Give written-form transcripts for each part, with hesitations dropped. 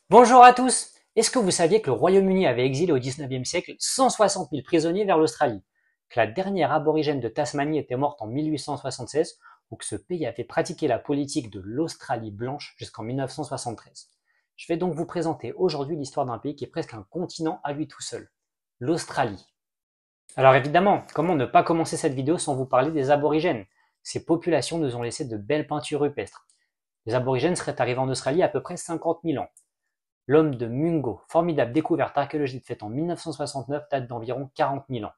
Bonjour à tous. Est-ce que vous saviez que le Royaume-Uni avait exilé au XIXe siècle 160 000 prisonniers vers l'Australie, que la dernière aborigène de Tasmanie était morte en 1876 ou que ce pays avait pratiqué la politique de l'Australie blanche jusqu'en 1973? Je vais donc vous présenter aujourd'hui l'histoire d'un pays qui est presque un continent à lui tout seul, l'Australie. Alors évidemment, comment ne pas commencer cette vidéo sans vous parler des aborigènes? Ces populations nous ont laissé de belles peintures rupestres. Les aborigènes seraient arrivés en Australie à peu près 50 000 ans. L'homme de Mungo, formidable découverte archéologique faite en 1969, date d'environ 40 000 ans.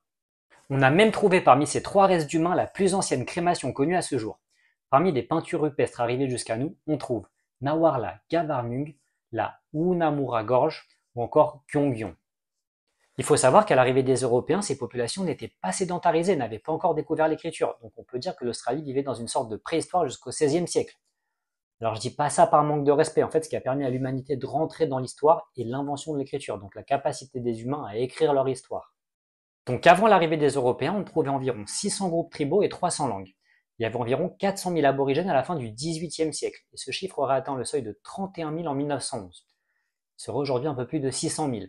On a même trouvé parmi ces trois restes d'humains la plus ancienne crémation connue à ce jour. Parmi les peintures rupestres arrivées jusqu'à nous, on trouve Nawarla Gavarnung, la Woonamura Gorge ou encore Kyongyon. Il faut savoir qu'à l'arrivée des Européens, ces populations n'étaient pas sédentarisées, n'avaient pas encore découvert l'écriture, donc on peut dire que l'Australie vivait dans une sorte de préhistoire jusqu'au XVIe siècle. Alors je dis pas ça par manque de respect, en fait ce qui a permis à l'humanité de rentrer dans l'histoire est l'invention de l'écriture, donc la capacité des humains à écrire leur histoire. Donc avant l'arrivée des Européens, on trouvait environ 600 groupes tribaux et 300 langues. Il y avait environ 400 000 aborigènes à la fin du XVIIIe siècle, et ce chiffre aurait atteint le seuil de 31 000 en 1911. Il serait aujourd'hui un peu plus de 600 000.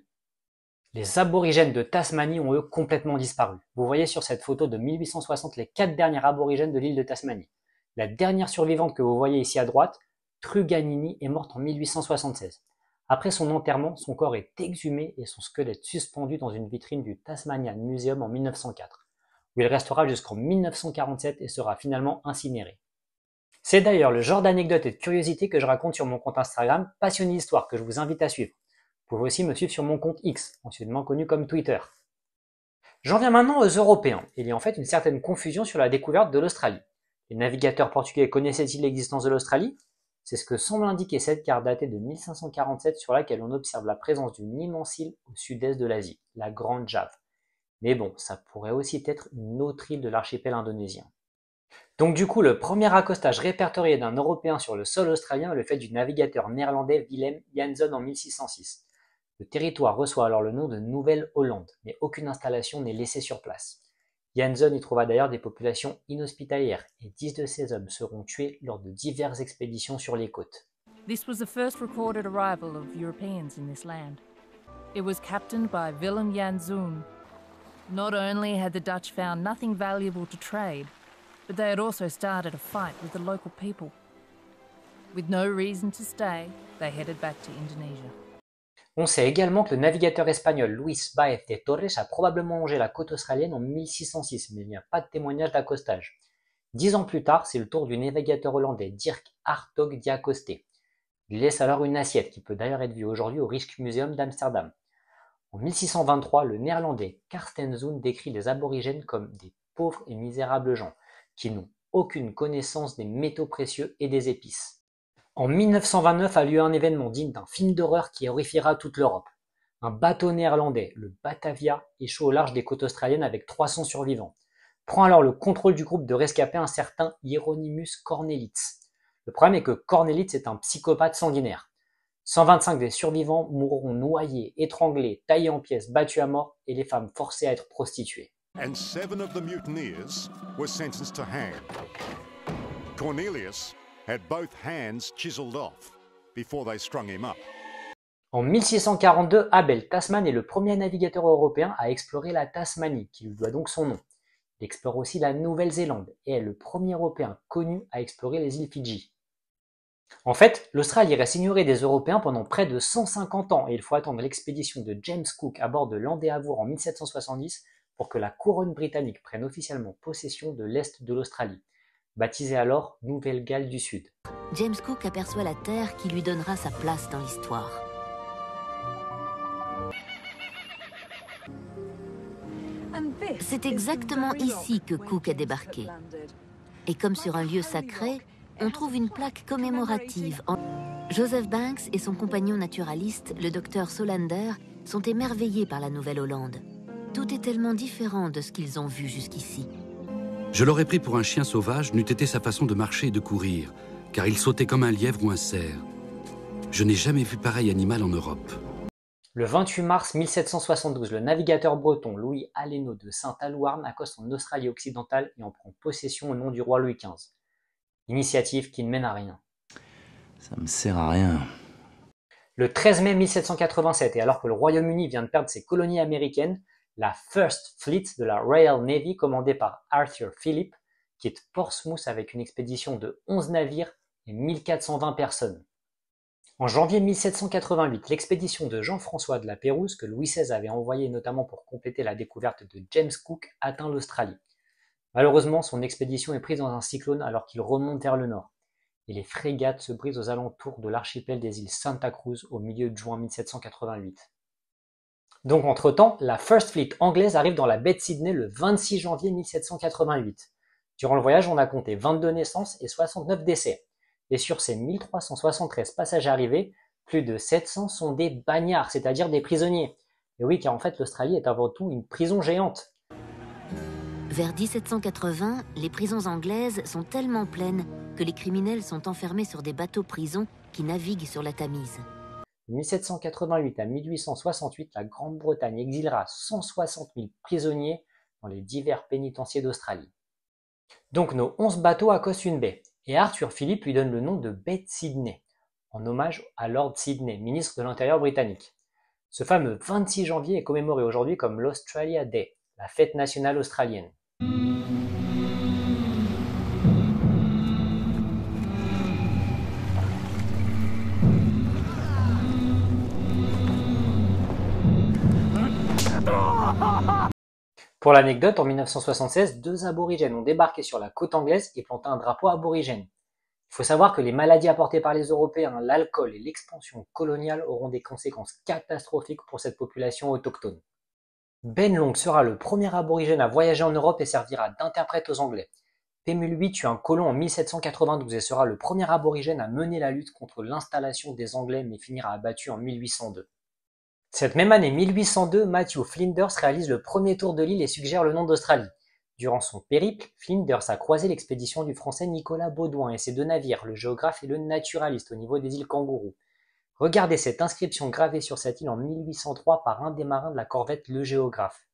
Les aborigènes de Tasmanie ont eux complètement disparu. Vous voyez sur cette photo de 1860 les 4 dernières aborigènes de l'île de Tasmanie. La dernière survivante que vous voyez ici à droite, Truganini, est morte en 1876. Après son enterrement, son corps est exhumé et son squelette suspendu dans une vitrine du Tasmanian Museum en 1904, où il restera jusqu'en 1947 et sera finalement incinéré. C'est d'ailleurs le genre d'anecdote et de curiosité que je raconte sur mon compte Instagram Passionné d'Histoire, que je vous invite à suivre. Vous pouvez aussi me suivre sur mon compte X, anciennement connu comme Twitter. J'en viens maintenant aux Européens. Il y a en fait une certaine confusion sur la découverte de l'Australie. Les navigateurs portugais connaissaient-ils l'existence de l'Australie? C'est ce que semble indiquer cette carte datée de 1547 sur laquelle on observe la présence d'une immense île au sud-est de l'Asie, la Grande Jave. Mais bon, ça pourrait aussi être une autre île de l'archipel indonésien. Donc du coup, le premier accostage répertorié d'un Européen sur le sol australien est le fait du navigateur néerlandais Willem Jansson en 1606. Le territoire reçoit alors le nom de Nouvelle-Hollande, mais aucune installation n'est laissée sur place. Jansson y trouva d'ailleurs des populations inhospitalières et 10 de ses hommes seront tués lors de diverses expéditions sur les côtes. This was the first recorded arrival of Europeans in this land. It was captained by Willem Janszoon. Not only had the Dutch found nothing valuable to trade, but they had also started a fight with the local people. With no reason to stay, they headed back to Indonesia. On sait également que le navigateur espagnol Luis Baez de Torres a probablement longé la côte australienne en 1606, mais il n'y a pas de témoignage d'accostage. 10 ans plus tard, c'est le tour du navigateur hollandais Dirk Hartog d'y accoster. Il laisse alors une assiette qui peut d'ailleurs être vue aujourd'hui au Rijksmuseum d'Amsterdam. En 1623, le néerlandais Carsten Zoon décrit les aborigènes comme des pauvres et misérables gens, qui n'ont aucune connaissance des métaux précieux et des épices. En 1929 a lieu un événement digne d'un film d'horreur qui horrifiera toute l'Europe. Un bateau néerlandais, le Batavia, échoue au large des côtes australiennes avec 300 survivants. Prend alors le contrôle du groupe de rescapés un certain Hieronymus Cornelitz. Le problème est que Cornelitz est un psychopathe sanguinaire. 125 des survivants mourront noyés, étranglés, taillés en pièces, battus à mort et les femmes forcées à être prostituées. And 7 of the mutineers were sentenced to hang. Cornelius had both hands chiseled off before they strung him up. En 1642, Abel Tasman est le premier navigateur européen à explorer la Tasmanie, qui lui doit donc son nom. Il explore aussi la Nouvelle-Zélande et est le premier Européen connu à explorer les îles Fidji. En fait, l'Australie reste ignorée des Européens pendant près de 150 ans et il faut attendre l'expédition de James Cook à bord de l'Endeavour en 1770 pour que la couronne britannique prenne officiellement possession de l'est de l'Australie, baptisée alors Nouvelle-Galles du Sud. James Cook aperçoit la Terre qui lui donnera sa place dans l'histoire. C'est exactement ici que Cook a débarqué. Et comme sur un lieu sacré, on trouve une plaque commémorative. Joseph Banks et son compagnon naturaliste, le docteur Solander, sont émerveillés par la Nouvelle-Hollande. Tout est tellement différent de ce qu'ils ont vu jusqu'ici. Je l'aurais pris pour un chien sauvage, n'eût été sa façon de marcher et de courir, car il sautait comme un lièvre ou un cerf. Je n'ai jamais vu pareil animal en Europe. Le 28 mars 1772, le navigateur breton Louis Allénaud de Saint-Alouarn accoste en Australie occidentale et en prend possession au nom du roi Louis XV. Initiative qui ne mène à rien. Ça me sert à rien. Le 13 mai 1787, et alors que le Royaume-Uni vient de perdre ses colonies américaines, la First Fleet de la Royal Navy, commandée par Arthur Phillip, quitte Portsmouth avec une expédition de 11 navires et 1420 personnes. En janvier 1788, l'expédition de Jean-François de la Pérouse, que Louis XVI avait envoyée notamment pour compléter la découverte de James Cook, atteint l'Australie. Malheureusement, son expédition est prise dans un cyclone alors qu'il remonte vers le nord, et les frégates se brisent aux alentours de l'archipel des îles Santa Cruz au milieu de juin 1788. Donc entre-temps, la First Fleet anglaise arrive dans la baie de Sydney le 26 janvier 1788. Durant le voyage, on a compté 22 naissances et 69 décès. Et sur ces 1373 passagers arrivés, plus de 700 sont des bagnards, c'est-à-dire des prisonniers. Et oui, car en fait, l'Australie est avant tout une prison géante. Vers 1780, les prisons anglaises sont tellement pleines que les criminels sont enfermés sur des bateaux-prisons qui naviguent sur la Tamise. De 1788 à 1868, la Grande-Bretagne exilera 160 000 prisonniers dans les divers pénitenciers d'Australie. Donc nos 11 bateaux accostent une baie, et Arthur Phillip lui donne le nom de baie de Sydney, en hommage à Lord Sydney, ministre de l'Intérieur britannique. Ce fameux 26 janvier est commémoré aujourd'hui comme l'Australia Day, la fête nationale australienne. Pour l'anecdote, en 1976, 2 aborigènes ont débarqué sur la côte anglaise et planté un drapeau aborigène. Il faut savoir que les maladies apportées par les Européens, l'alcool et l'expansion coloniale auront des conséquences catastrophiques pour cette population autochtone. Ben Long sera le premier aborigène à voyager en Europe et servira d'interprète aux Anglais. Pemulwuy tue un colon en 1792 et sera le premier aborigène à mener la lutte contre l'installation des Anglais mais finira abattu en 1802. Cette même année 1802, Matthew Flinders réalise le premier tour de l'île et suggère le nom d'Australie. Durant son périple, Flinders a croisé l'expédition du français Nicolas Baudouin et ses 2 navires, le géographe et le naturaliste, au niveau des îles Kangourou. Regardez cette inscription gravée sur cette île en 1803 par un des marins de la corvette Le Géographe.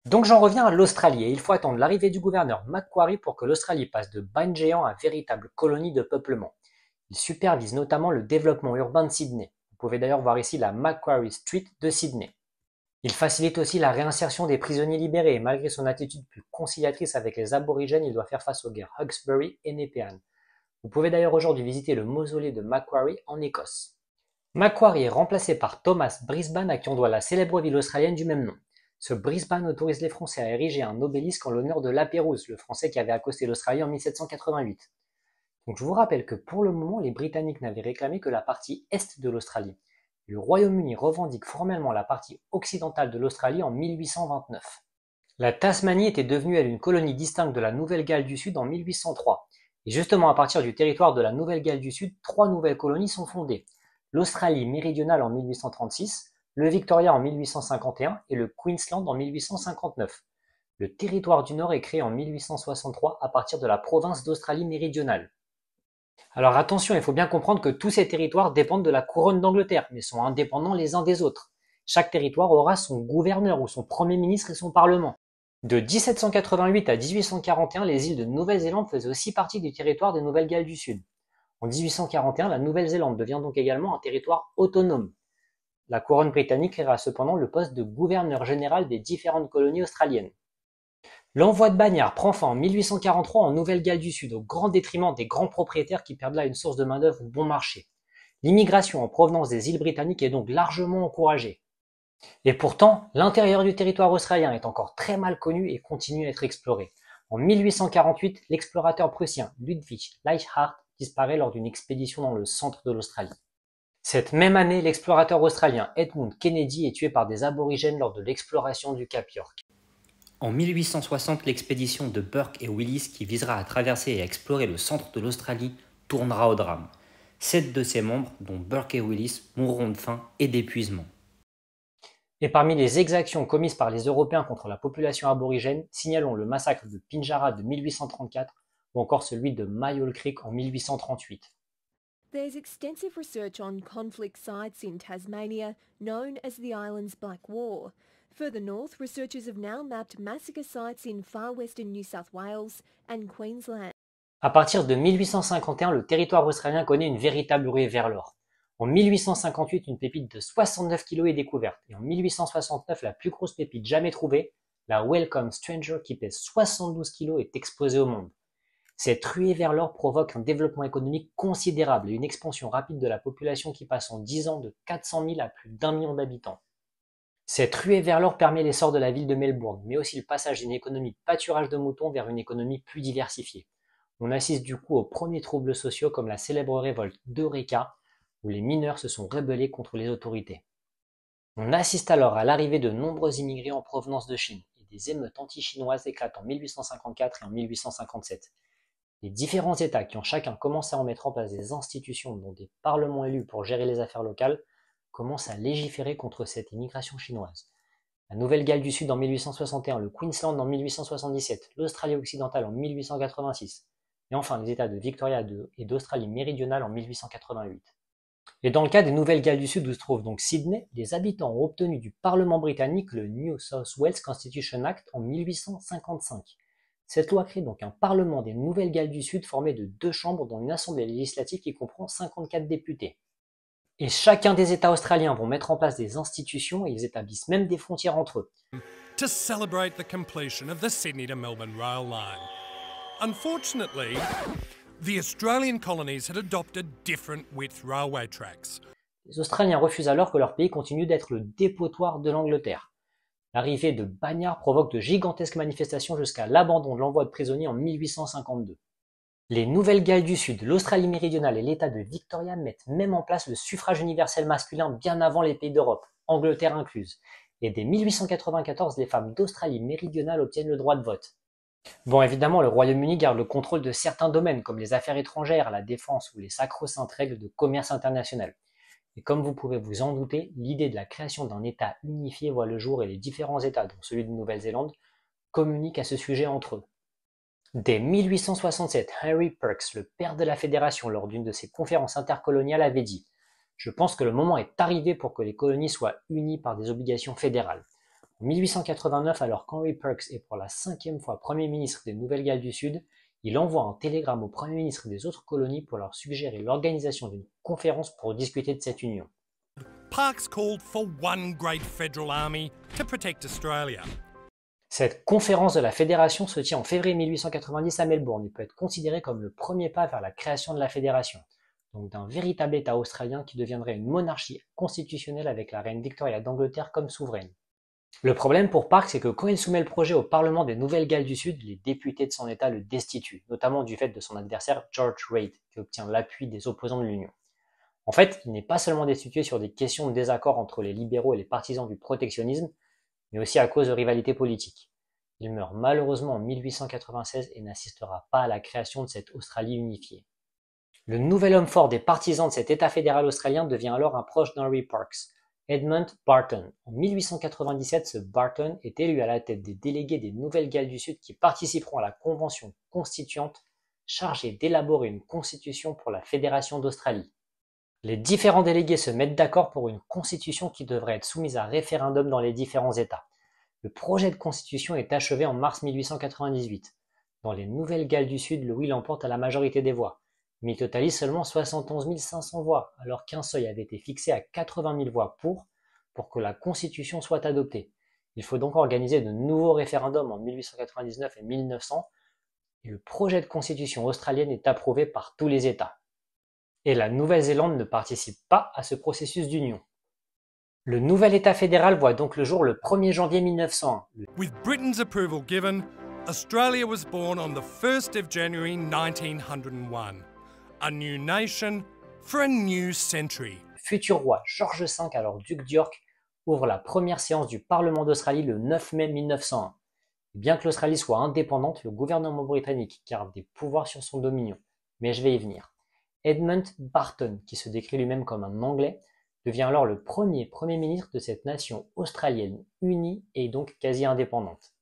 Donc j'en reviens à l'Australie et il faut attendre l'arrivée du gouverneur Macquarie pour que l'Australie passe de bagne géant à véritable colonie de peuplement. Il supervise notamment le développement urbain de Sydney. Vous pouvez d'ailleurs voir ici la Macquarie Street de Sydney. Il facilite aussi la réinsertion des prisonniers libérés et malgré son attitude plus conciliatrice avec les aborigènes, il doit faire face aux guerres Hawkesbury et Nepean. Vous pouvez d'ailleurs aujourd'hui visiter le mausolée de Macquarie en Écosse. Macquarie est remplacé par Thomas Brisbane à qui on doit la célèbre ville australienne du même nom. Ce Brisbane autorise les Français à ériger un obélisque en l'honneur de La Pérouse, le Français qui avait accosté l'Australie en 1788. Donc je vous rappelle que pour le moment, les Britanniques n'avaient réclamé que la partie est de l'Australie. Le Royaume-Uni revendique formellement la partie occidentale de l'Australie en 1829. La Tasmanie était devenue elle une colonie distincte de la Nouvelle-Galles du Sud en 1803. Et justement à partir du territoire de la Nouvelle-Galles du Sud, 3 nouvelles colonies sont fondées. L'Australie méridionale en 1836, le Victoria en 1851 et le Queensland en 1859. Le territoire du Nord est créé en 1863 à partir de la province d'Australie méridionale. Alors attention, il faut bien comprendre que tous ces territoires dépendent de la couronne d'Angleterre, mais sont indépendants les uns des autres. Chaque territoire aura son gouverneur ou son premier ministre et son parlement. De 1788 à 1841, les îles de Nouvelle-Zélande faisaient aussi partie du territoire des Nouvelles-Galles du Sud. En 1841, la Nouvelle-Zélande devient donc également un territoire autonome. La couronne britannique créera cependant le poste de gouverneur général des différentes colonies australiennes. L'envoi de bagnards prend fin en 1843 en Nouvelle-Galles du Sud, au grand détriment des grands propriétaires qui perdent là une source de main-d'œuvre bon marché. L'immigration en provenance des îles britanniques est donc largement encouragée. Et pourtant, l'intérieur du territoire australien est encore très mal connu et continue à être exploré. En 1848, l'explorateur prussien Ludwig Leichhardt disparaît lors d'une expédition dans le centre de l'Australie. Cette même année, l'explorateur australien Edmund Kennedy est tué par des aborigènes lors de l'exploration du Cap York. En 1860, l'expédition de Burke et Willis, qui visera à traverser et à explorer le centre de l'Australie, tournera au drame. 7 de ses membres, dont Burke et Willis, mourront de faim et d'épuisement. Et parmi les exactions commises par les Européens contre la population aborigène, signalons le massacre de Pinjarra de 1834 ou encore celui de Mayall Creek en 1838. There's extensive research on conflict sites in Tasmania, known as the island's Black War. Further north, researchers have now mapped massacre sites in far western New South Wales and Queensland. À partir de 1851, le territoire australien connaît une véritable ruée vers l'or. En 1858, une pépite de 69 kg est découverte, et en 1869, la plus grosse pépite jamais trouvée, la Welcome Stranger qui pèse 72 kg, est exposée au monde. Cette ruée vers l'or provoque un développement économique considérable et une expansion rapide de la population qui passe en 10 ans de 400 000 à plus d'1 million d'habitants. Cette ruée vers l'or permet l'essor de la ville de Melbourne, mais aussi le passage d'une économie de pâturage de moutons vers une économie plus diversifiée. On assiste du coup aux premiers troubles sociaux comme la célèbre révolte d'Eureka, où les mineurs se sont rebellés contre les autorités. On assiste alors à l'arrivée de nombreux immigrés en provenance de Chine, et des émeutes anti-chinoises éclatent en 1854 et en 1857. Les différents États qui ont chacun commencé à en mettre en place des institutions dont des parlements élus pour gérer les affaires locales commencent à légiférer contre cette immigration chinoise. La Nouvelle-Galles du Sud en 1861, le Queensland en 1877, l'Australie occidentale en 1886, et enfin les États de Victoria et d'Australie méridionale en 1888. Et dans le cas des Nouvelles-Galles du Sud où se trouve donc Sydney, les habitants ont obtenu du Parlement britannique le New South Wales Constitution Act en 1855. Cette loi crée donc un Parlement des Nouvelles-Galles du Sud formé de 2 chambres dont une assemblée législative qui comprend 54 députés. Et chacun des États australiens vont mettre en place des institutions et ils établissent même des frontières entre eux. To celebrate the completion of the Sydney to Melbourne rail line. Unfortunately, the Australian colonies had adopted different width railway tracks. Les Australiens refusent alors que leur pays continue d'être le dépotoir de l'Angleterre. L'arrivée de bagnards provoque de gigantesques manifestations jusqu'à l'abandon de l'envoi de prisonniers en 1852. Les Nouvelles-Galles du Sud, l'Australie méridionale et l'État de Victoria mettent même en place le suffrage universel masculin bien avant les pays d'Europe, Angleterre incluse. Et dès 1894, les femmes d'Australie méridionale obtiennent le droit de vote. Bon, évidemment, le Royaume-Uni garde le contrôle de certains domaines comme les affaires étrangères, la défense ou les sacro-saintes règles de commerce international. Et comme vous pouvez vous en douter, l'idée de la création d'un État unifié voit le jour et les différents États, dont celui de Nouvelle-Zélande, communiquent à ce sujet entre eux. Dès 1867, Henry Perks, le père de la Fédération, lors d'une de ses conférences intercoloniales, avait dit « Je pense que le moment est arrivé pour que les colonies soient unies par des obligations fédérales. » En 1889, alors qu'Henry Perks est pour la 5e fois Premier ministre des Nouvelles-Galles du Sud, il envoie un télégramme aux premiers ministres des autres colonies pour leur suggérer l'organisation d'une conférence pour discuter de cette union. Parkes called for one great federal army to protect Australia. Cette conférence de la Fédération se tient en février 1890 à Melbourne et peut être considérée comme le premier pas vers la création de la Fédération, donc d'un véritable État australien qui deviendrait une monarchie constitutionnelle avec la reine Victoria d'Angleterre comme souveraine. Le problème pour Parkes, c'est que quand il soumet le projet au Parlement des Nouvelles-Galles du Sud, les députés de son État le destituent, notamment du fait de son adversaire George Reid, qui obtient l'appui des opposants de l'Union. En fait, il n'est pas seulement destitué sur des questions de désaccord entre les libéraux et les partisans du protectionnisme, mais aussi à cause de rivalités politiques. Il meurt malheureusement en 1896 et n'assistera pas à la création de cette Australie unifiée. Le nouvel homme fort des partisans de cet État fédéral australien devient alors un proche d'Henry Parkes, Edmund Barton. En 1897, ce Barton est élu à la tête des délégués des Nouvelles-Galles du Sud qui participeront à la convention constituante chargée d'élaborer une constitution pour la Fédération d'Australie. Les différents délégués se mettent d'accord pour une constitution qui devrait être soumise à référendum dans les différents États. Le projet de constitution est achevé en mars 1898. Dans les Nouvelles-Galles du Sud, le oui l'emporte à la majorité des voix, mais il totalise seulement 71 500 voix, alors qu'un seuil avait été fixé à 80 000 voix pour que la constitution soit adoptée. Il faut donc organiser de nouveaux référendums en 1899 et 1900, et le projet de constitution australienne est approuvé par tous les États. Et la Nouvelle-Zélande ne participe pas à ce processus d'union. Le nouvel État fédéral voit donc le jour le 1er janvier 1901. With Britain's approval given, Australia was born on the 1st of January 1901. A new nation for a new century. Le futur roi George V, alors duc d'York, ouvre la première séance du Parlement d'Australie le 9 mai 1901. Et bien que l'Australie soit indépendante, le gouvernement britannique garde des pouvoirs sur son dominion. Mais je vais y venir. Edmund Barton, qui se décrit lui-même comme un Anglais, devient alors le premier ministre de cette nation australienne unie et donc quasi indépendante.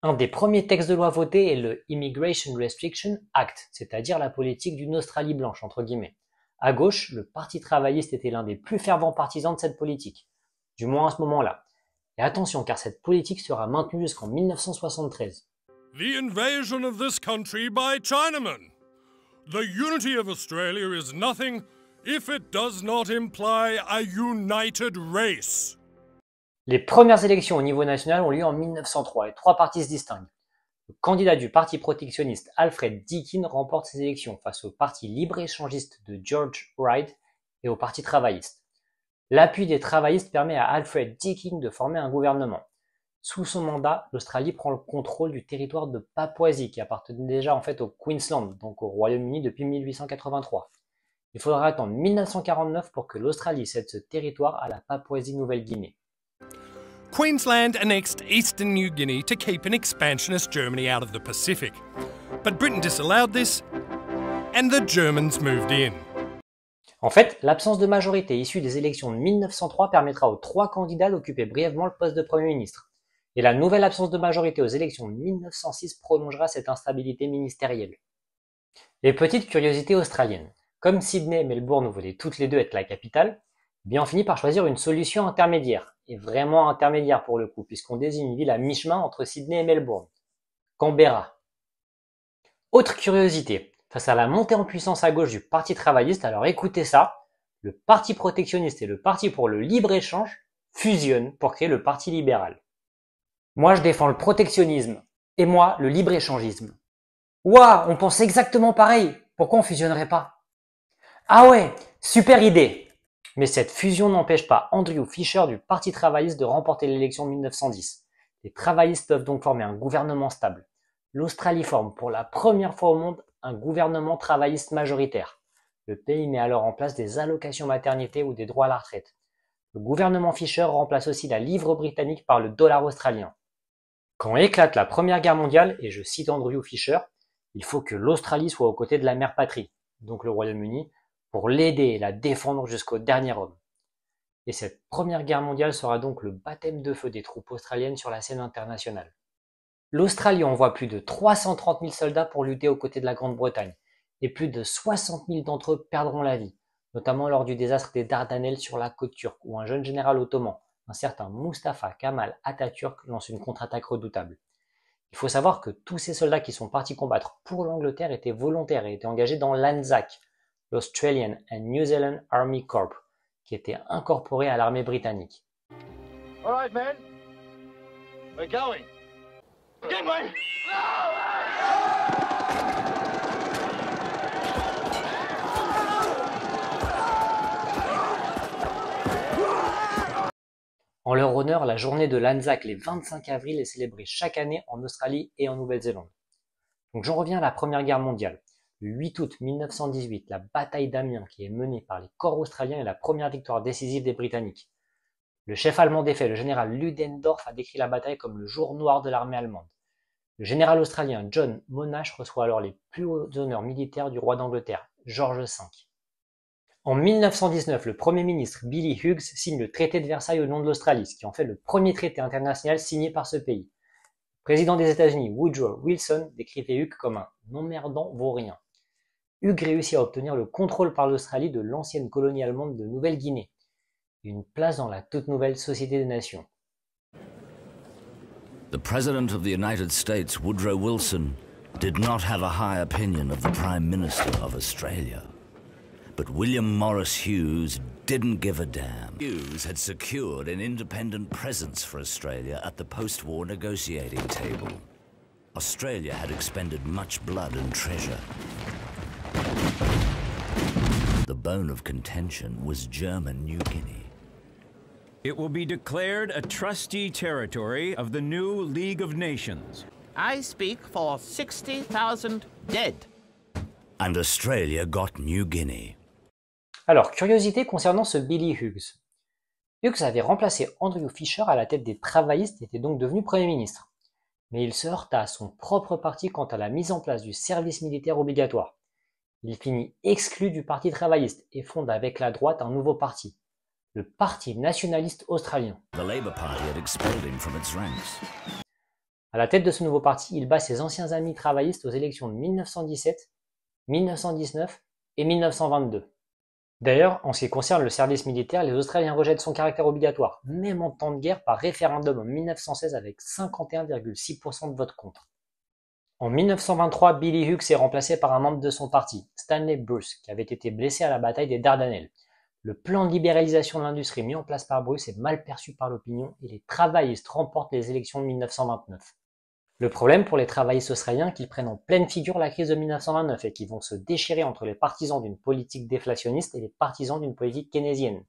Un des premiers textes de loi votés est le Immigration Restriction Act, c'est-à-dire la politique d'une Australie blanche, entre guillemets. À gauche, le Parti travailliste était l'un des plus fervents partisans de cette politique, du moins à ce moment-là. Et attention, car cette politique sera maintenue jusqu'en 1973. The invasion of this country by Chinamen. The unity of Australia is nothing if it does not imply a united race. Les premières élections au niveau national ont lieu en 1903 et 3 partis se distinguent. Le candidat du parti protectionniste Alfred Deakin remporte ces élections face au parti libre-échangiste de George Wright et au parti travailliste. L'appui des travaillistes permet à Alfred Deakin de former un gouvernement. Sous son mandat, l'Australie prend le contrôle du territoire de Papouasie qui appartenait déjà en fait au Queensland, donc au Royaume-Uni depuis 1883. Il faudra attendre 1949 pour que l'Australie cède ce territoire à la Papouasie-Nouvelle-Guinée. Queensland annexed eastern New Guinea to keep an expansionist Germany out of the Pacific. But Britain disallowed this, and the Germans moved in. En fait, l'absence de majorité issue des élections de 1903 permettra aux 3 candidats d'occuper brièvement le poste de Premier ministre. Et la nouvelle absence de majorité aux élections de 1906 prolongera cette instabilité ministérielle. Les petites curiosités australiennes. Comme Sydney et Melbourne voulaient toutes les deux être la capitale, bien on finit par choisir une solution intermédiaire, et vraiment intermédiaire pour le coup, puisqu'on désigne une ville à mi-chemin entre Sydney et Melbourne. Canberra. Autre curiosité, face à la montée en puissance à gauche du Parti travailliste, alors écoutez ça, le Parti protectionniste et le Parti pour le libre-échange fusionnent pour créer le Parti libéral. Moi je défends le protectionnisme, et moi le libre-échangisme. Ouah, on pense exactement pareil, pourquoi on fusionnerait pas? Ah ouais, super idée! Mais cette fusion n'empêche pas Andrew Fisher du Parti travailliste de remporter l'élection de 1910. Les travaillistes peuvent donc former un gouvernement stable. L'Australie forme pour la première fois au monde un gouvernement travailliste majoritaire. Le pays met alors en place des allocations maternité ou des droits à la retraite. Le gouvernement Fisher remplace aussi la livre britannique par le dollar australien. Quand éclate la Première Guerre mondiale, et je cite Andrew Fisher, il faut que l'Australie soit aux côtés de la mère patrie, donc le Royaume-Uni, pour l'aider et la défendre jusqu'au dernier homme. Et cette Première Guerre mondiale sera donc le baptême de feu des troupes australiennes sur la scène internationale. L'Australie envoie plus de 330 000 soldats pour lutter aux côtés de la Grande-Bretagne, et plus de 60 000 d'entre eux perdront la vie, notamment lors du désastre des Dardanelles sur la côte turque, où un jeune général ottoman, un certain Mustafa Kemal Atatürk, lance une contre-attaque redoutable. Il faut savoir que tous ces soldats qui sont partis combattre pour l'Angleterre étaient volontaires et étaient engagés dans l'ANZAC, l'Australian and New Zealand Army Corps, qui était incorporé à l'armée britannique. All right, men. We're going. Get me! En leur honneur, la journée de l'Anzac, les 25 avril, est célébrée chaque année en Australie et en Nouvelle-Zélande. Donc j'en reviens à la Première Guerre mondiale. Le 8 août 1918, la bataille d'Amiens, qui est menée par les corps australiens, est la première victoire décisive des Britanniques. Le chef allemand défait, le général Ludendorff, a décrit la bataille comme le jour noir de l'armée allemande. Le général australien John Monash reçoit alors les plus hauts honneurs militaires du roi d'Angleterre, George V. En 1919, le Premier ministre Billy Hughes signe le traité de Versailles au nom de l'Australie, ce qui en fait le premier traité international signé par ce pays. Le président des États-Unis, Woodrow Wilson, décrivait Hughes comme un emmerdant vaurien. Hughes réussit à obtenir le contrôle par l'Australie de l'ancienne colonie allemande de Nouvelle-Guinée, et une place dans la toute nouvelle Société des Nations. The President of the United States, Woodrow Wilson, did not have a high opinion of the Prime Minister of Australia. But William Morris Hughes didn't give a damn. Hughes had secured an independent presence for Australia at the post-war negotiating table. Australia had expended much blood and treasure. The bone of contention was German New Guinea. It will be declared a trustee territory of the new League of Nations. I speak for 60,000 dead. And Australia got New Guinea. Alors, curiosité concernant ce Billy Hughes. Hughes avait remplacé Andrew Fisher à la tête des travaillistes et était donc devenu Premier ministre. Mais il se heurta à son propre parti quant à la mise en place du service militaire obligatoire. Il finit exclu du Parti travailliste et fonde avec la droite un nouveau parti, le Parti nationaliste australien. The Labour Party had expelled him from its ranks. À la tête de ce nouveau parti, il bat ses anciens amis travaillistes aux élections de 1917, 1919 et 1922. D'ailleurs, en ce qui concerne le service militaire, les Australiens rejettent son caractère obligatoire, même en temps de guerre, par référendum en 1916 avec 51,6% de vote contre. En 1923, Billy Hughes est remplacé par un membre de son parti, Stanley Bruce, qui avait été blessé à la bataille des Dardanelles. Le plan de libéralisation de l'industrie mis en place par Bruce est mal perçu par l'opinion et les travaillistes remportent les élections de 1929. Le problème pour les travaillistes australiens est qu'ils prennent en pleine figure la crise de 1929 et qu'ils vont se déchirer entre les partisans d'une politique déflationniste et les partisans d'une politique keynésienne.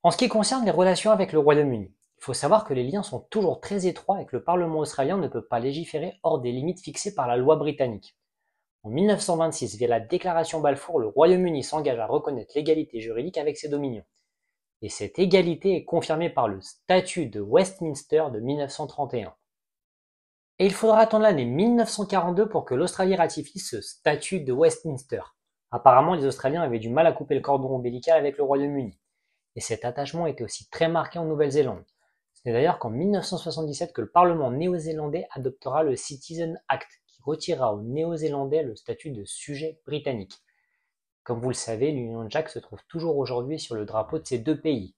En ce qui concerne les relations avec le Royaume-Uni, il faut savoir que les liens sont toujours très étroits et que le Parlement australien ne peut pas légiférer hors des limites fixées par la loi britannique. En 1926, via la déclaration Balfour, le Royaume-Uni s'engage à reconnaître l'égalité juridique avec ses dominions. Et cette égalité est confirmée par le statut de Westminster de 1931. Et il faudra attendre l'année 1942 pour que l'Australie ratifie ce statut de Westminster. Apparemment, les Australiens avaient du mal à couper le cordon ombilical avec le Royaume-Uni. Et cet attachement était aussi très marqué en Nouvelle-Zélande. C'est d'ailleurs qu'en 1977 que le Parlement néo-zélandais adoptera le Citizen Act, qui retirera aux Néo-Zélandais le statut de sujet britannique. Comme vous le savez, l'Union Jack se trouve toujours aujourd'hui sur le drapeau de ces deux pays.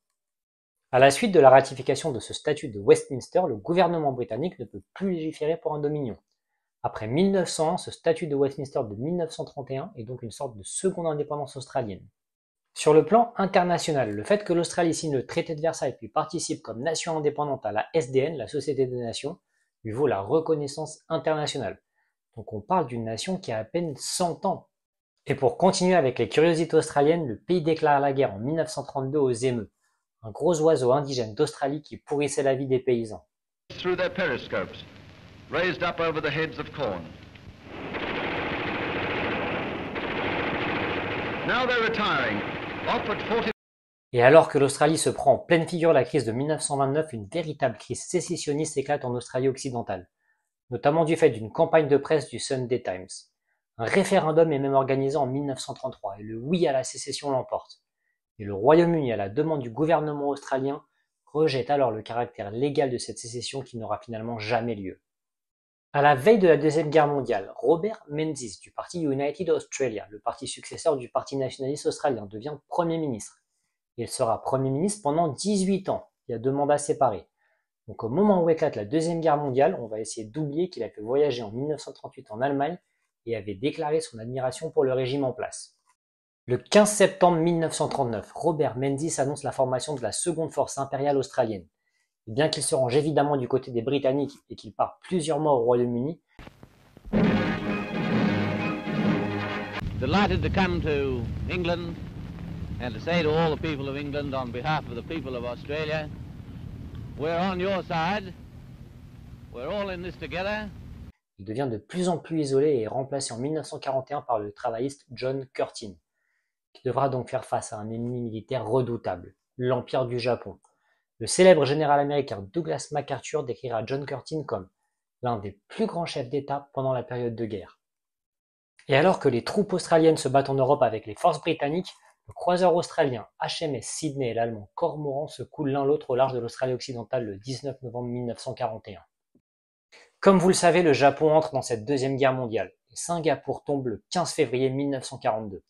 À la suite de la ratification de ce statut de Westminster, le gouvernement britannique ne peut plus légiférer pour un dominion. Après 1901, ce statut de Westminster de 1931 est donc une sorte de seconde indépendance australienne. Sur le plan international, le fait que l'Australie signe le traité de Versailles puis participe comme nation indépendante à la SDN, la Société des Nations, lui vaut la reconnaissance internationale. Donc on parle d'une nation qui a à peine 100 ans. Et pour continuer avec les curiosités australiennes, le pays déclare la guerre en 1932 aux émeux, un gros oiseau indigène d'Australie qui pourrissait la vie des paysans. Through their periscopes, raised up over the heads of corn. Now they're retiring. Et alors que l'Australie se prend en pleine figure la crise de 1929, une véritable crise sécessionniste éclate en Australie occidentale, notamment du fait d'une campagne de presse du Sunday Times. Un référendum est même organisé en 1933 et le oui à la sécession l'emporte. Et le Royaume-Uni, à la demande du gouvernement australien, rejette alors le caractère légal de cette sécession qui n'aura finalement jamais lieu. À la veille de la Deuxième Guerre mondiale, Robert Menzies du parti United Australia, le parti successeur du Parti nationaliste australien, devient Premier ministre. Il sera Premier ministre pendant 18 ans, il y a 2 mandats séparés. Donc au moment où éclate la Deuxième Guerre mondiale, on va essayer d'oublier qu'il a fait voyager en 1938 en Allemagne et avait déclaré son admiration pour le régime en place. Le 15 septembre 1939, Robert Menzies annonce la formation de la seconde force impériale australienne. Et bien qu'il se range évidemment du côté des Britanniques et qu'il part plusieurs mois au Royaume-Uni, Delighted to come to England and to say to all the people of England on behalf of the people of Australia, we're on your side, we're all in this together. Il devient de plus en plus isolé et est remplacé en 1941 par le travailliste John Curtin, qui devra donc faire face à un ennemi militaire redoutable, l'Empire du Japon. Le célèbre général américain Douglas MacArthur décrira John Curtin comme l'un des plus grands chefs d'État pendant la période de guerre. Et alors que les troupes australiennes se battent en Europe avec les forces britanniques, le croiseur australien HMS Sydney et l'allemand Cormoran se coulent l'un l'autre au large de l'Australie occidentale le 19 novembre 1941. Comme vous le savez, le Japon entre dans cette deuxième guerre mondiale, et Singapour tombe le 15 février 1942.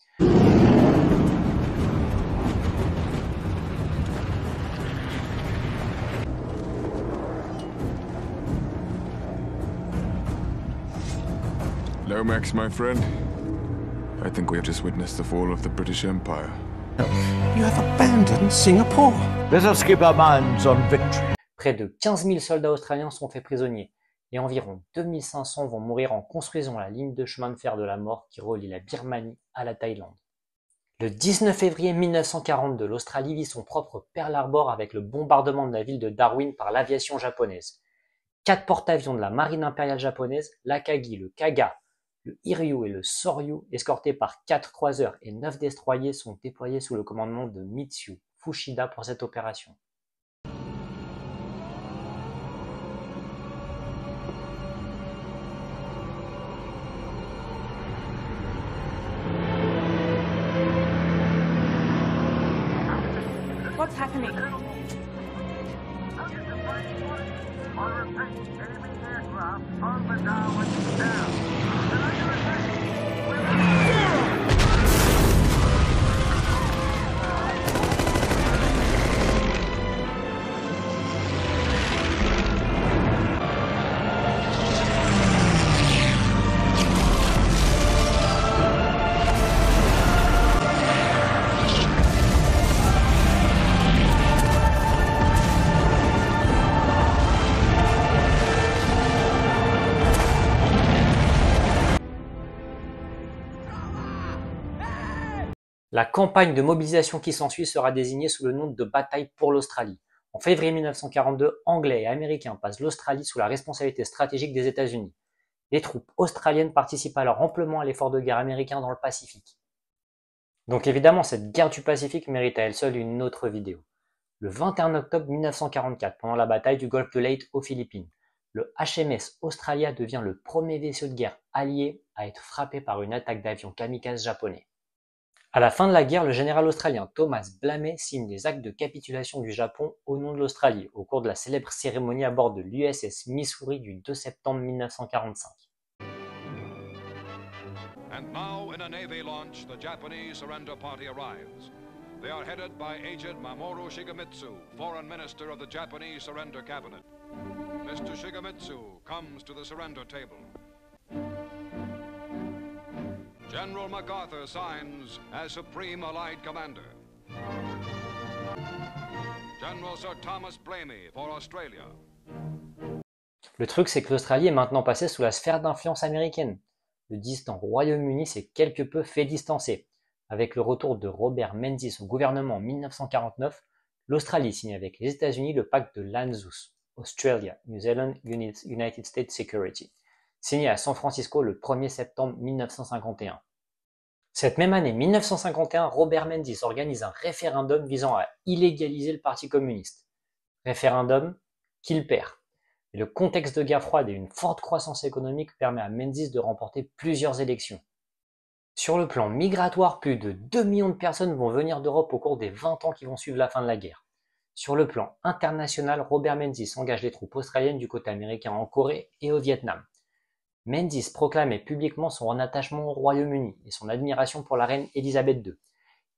Lomax, my friend. I think we have just witnessed the fall of the British Empire. You have abandoned Singapore. Let us keep our minds on victory. Près de 15 000 soldats australiens sont faits prisonniers, et environ 2500 vont mourir en construisant la ligne de chemin de fer de la mort qui relie la Birmanie à la Thaïlande. Le 19 février 1942, l'Australie vit son propre Pearl Harbor avec le bombardement de la ville de Darwin par l'aviation japonaise. 4 porte-avions de la marine impériale japonaise, l'Akagi, le Kaga, le Hiryu et le Soryu, escortés par 4 croiseurs et 9 destroyers, sont déployés sous le commandement de Mitsuo Fuchida pour cette opération. What's happening? La campagne de mobilisation qui s'ensuit sera désignée sous le nom de bataille pour l'Australie. En février 1942, Anglais et Américains passent l'Australie sous la responsabilité stratégique des États-Unis. Les troupes australiennes participent alors amplement à l'effort de guerre américain dans le Pacifique. Donc évidemment, cette guerre du Pacifique mérite à elle seule une autre vidéo. Le 21 octobre 1944, pendant la bataille du golfe de Leyte aux Philippines, le HMS Australia devient le premier vaisseau de guerre allié à être frappé par une attaque d'avion kamikaze japonais. À la fin de la guerre, le général australien Thomas Blamey signe les actes de capitulation du Japon au nom de l'Australie, au cours de la célèbre cérémonie à bord de l'USS Missouri du 2 septembre 1945. And now, in a Navy launch, the Japanese surrender party arrives. They are headed by aged Mamoru Shigemitsu, Foreign Minister of the Japanese Surrender Cabinet. Mr. Shigemitsu comes to the surrender table. General MacArthur signs as Supreme Allied Commander. General Sir Thomas Blamey for Australia. Le truc, c'est que l'Australie est maintenant passée sous la sphère d'influence américaine. Le distant Royaume-Uni s'est quelque peu fait distancer. Avec le retour de Robert Menzies au gouvernement en 1949, l'Australie signe avec les États-Unis le pacte de l'ANZUS, Australia, New Zealand, United States Security, signé à San Francisco le 1er septembre 1951. Cette même année 1951, Robert Menzies organise un référendum visant à illégaliser le Parti communiste. Référendum qu'il perd. Et le contexte de guerre froide et une forte croissance économique permet à Menzies de remporter plusieurs élections. Sur le plan migratoire, plus de 2 millions de personnes vont venir d'Europe au cours des 20 ans qui vont suivre la fin de la guerre. Sur le plan international, Robert Menzies engage les troupes australiennes du côté américain en Corée et au Vietnam. Menzies proclamait publiquement son attachement au Royaume-Uni et son admiration pour la reine Elisabeth II.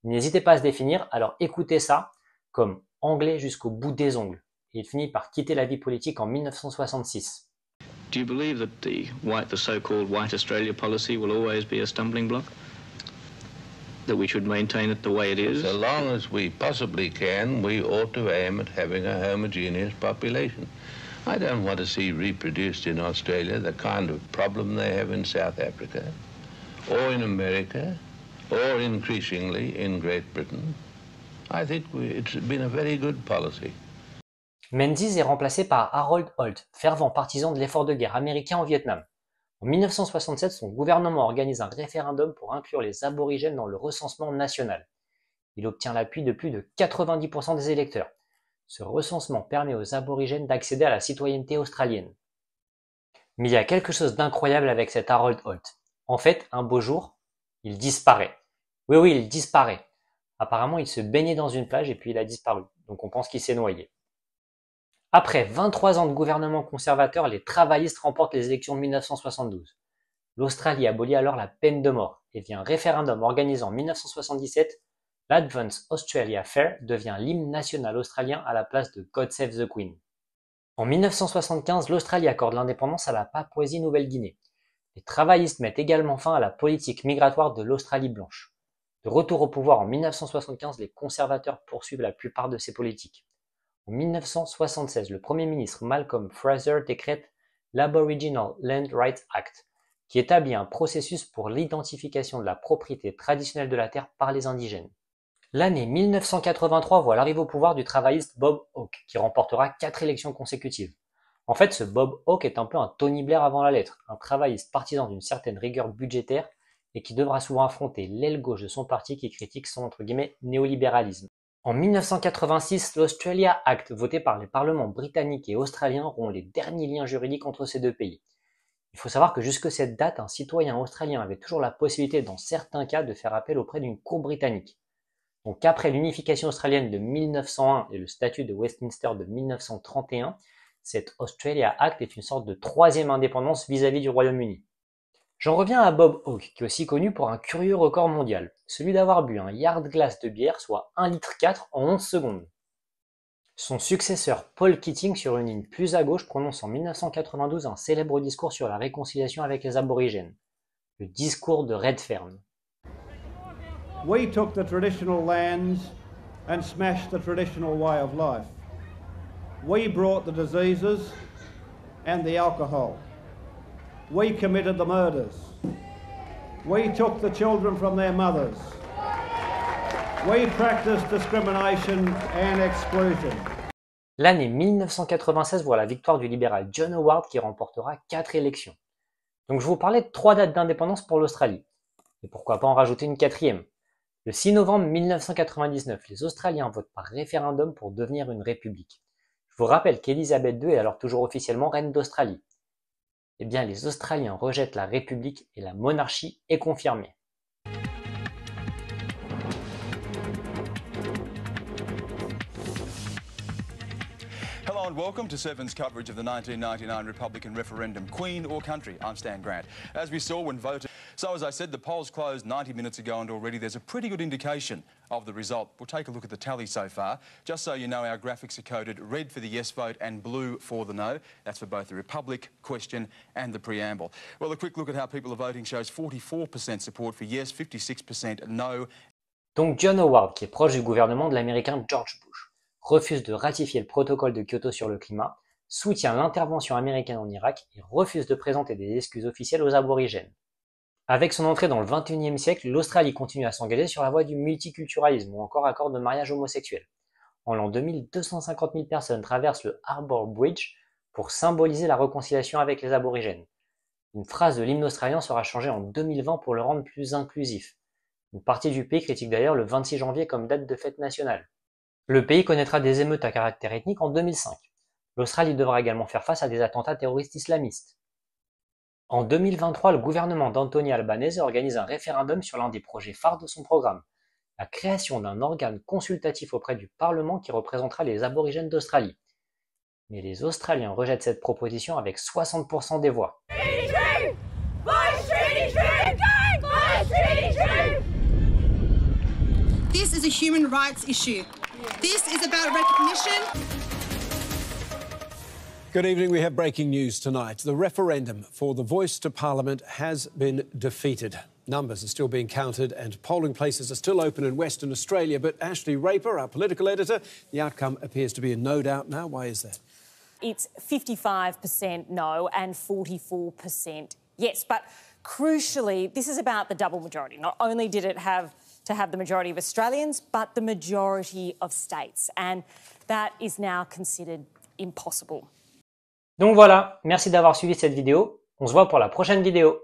Il n'hésitait pas à se définir, alors écoutez ça, comme anglais jusqu'au bout des ongles. Et il finit par quitter la vie politique en 1966. Do you believe that the so-called white Australia policy will always be a stumbling block? That we should maintain it the way it is? So long as we possibly can, we ought to aim at having a homogeneous population. I don't want to see reproduced in Australia the kind of problem they have in South Africa, or in America, or increasingly in Great Britain. I think it's been a very good policy. Menzies est remplacé par Harold Holt, fervent partisan de l'effort de guerre américain au Vietnam. En 1967, son gouvernement organise un référendum pour inclure les aborigènes dans le recensement national. Il obtient l'appui de plus de 90% des électeurs. Ce recensement permet aux aborigènes d'accéder à la citoyenneté australienne. Mais il y a quelque chose d'incroyable avec cet Harold Holt. En fait, un beau jour, il disparaît. Oui, il disparaît. Apparemment, il se baignait dans une plage et puis il a disparu. Donc on pense qu'il s'est noyé. Après 23 ans de gouvernement conservateur, les travaillistes remportent les élections de 1972. L'Australie abolit alors la peine de mort et via un référendum organisé en 1977, l'Advance Australia Fair devient l'hymne national australien à la place de God Save the Queen. En 1975, l'Australie accorde l'indépendance à la Papouasie-Nouvelle-Guinée. Les travaillistes mettent également fin à la politique migratoire de l'Australie blanche. De retour au pouvoir en 1975, les conservateurs poursuivent la plupart de ces politiques. En 1976, le Premier ministre Malcolm Fraser décrète l'Aboriginal Land Rights Act, qui établit un processus pour l'identification de la propriété traditionnelle de la terre par les indigènes. L'année 1983 voit l'arrivée au pouvoir du travailliste Bob Hawke, qui remportera 4 élections consécutives. En fait, ce Bob Hawke est un peu un Tony Blair avant la lettre, un travailliste partisan d'une certaine rigueur budgétaire et qui devra souvent affronter l'aile gauche de son parti qui critique son « néolibéralisme ». En 1986, l'Australia Act, voté par les parlements britanniques et australiens, rompt les derniers liens juridiques entre ces deux pays. Il faut savoir que jusque cette date, un citoyen australien avait toujours la possibilité, dans certains cas, de faire appel auprès d'une cour britannique. Donc après l'unification australienne de 1901 et le statut de Westminster de 1931, cette Australia Act est une sorte de troisième indépendance vis-à-vis du Royaume-Uni. J'en reviens à Bob Hawke, qui est aussi connu pour un curieux record mondial, celui d'avoir bu un yard glass de bière, soit 1,4 litre en 11 secondes. Son successeur Paul Keating, sur une ligne plus à gauche, prononce en 1992 un célèbre discours sur la réconciliation avec les aborigènes, le discours de Redfern. We took the traditional lands and smashed the traditional way of life. We brought the diseases and the alcohol. We committed the murders. We took the children from their mothers. We practice discrimination and exclusion. L'année 1996 voit la victoire du libéral John Howard qui remportera 4 élections. Donc je vous parlais de 3 dates d'indépendance pour l'Australie. Et pourquoi pas en rajouter une 4e. Le 6 novembre 1999, les Australiens votent par référendum pour devenir une république. Je vous rappelle qu'Elisabeth II est alors toujours officiellement reine d'Australie. Eh bien, les Australiens rejettent la république et la monarchie est confirmée. Hello and welcome to Seven's coverage of the 1999 Republican referendum, Queen or Country. I'm Stan Grant. As we saw when voted, so as I said, the polls closed 90 minutes ago and already there's a pretty good indication of the result. We'll take a look at the tally so far. Just so you know, our graphics are coded red for the yes vote and blue for the no. That's for both the Republic, question and the preamble. Well, a quick look at how people are voting shows 44% support for yes, 56% no. Donc John Howard, qui est proche du gouvernement de l'américain George Bush, refuse de ratifier le protocole de Kyoto sur le climat, soutient l'intervention américaine en Irak et refuse de présenter des excuses officielles aux aborigènes. Avec son entrée dans le XXIe siècle, l'Australie continue à s'engager sur la voie du multiculturalisme ou encore accorde de mariage homosexuel. En l'an 2000, 250 000 personnes traversent le Harbour Bridge pour symboliser la réconciliation avec les aborigènes. Une phrase de l'hymne australien sera changée en 2020 pour le rendre plus inclusif. Une partie du pays critique d'ailleurs le 26 janvier comme date de fête nationale. Le pays connaîtra des émeutes à caractère ethnique en 2005. L'Australie devra également faire face à des attentats terroristes islamistes. En 2023, le gouvernement d'Anthony Albanese organise un référendum sur l'un des projets phares de son programme, la création d'un organe consultatif auprès du Parlement qui représentera les aborigènes d'Australie. Mais les Australiens rejettent cette proposition avec 60% des voix. This is a human rights issue. This is about recognition. Good evening. We have breaking news tonight. The referendum for the voice to Parliament has been defeated. Numbers are still being counted and polling places are still open in Western Australia. But Ashley Raper, our political editor, the outcome appears to be in no doubt now. Why is that? It's 55% no and 44% yes. But crucially, this is about the double majority. Not only did it have to have the majority of Australians, but the majority of states. And that is now considered impossible. Donc voilà, merci d'avoir suivi cette vidéo. On se voit pour la prochaine vidéo.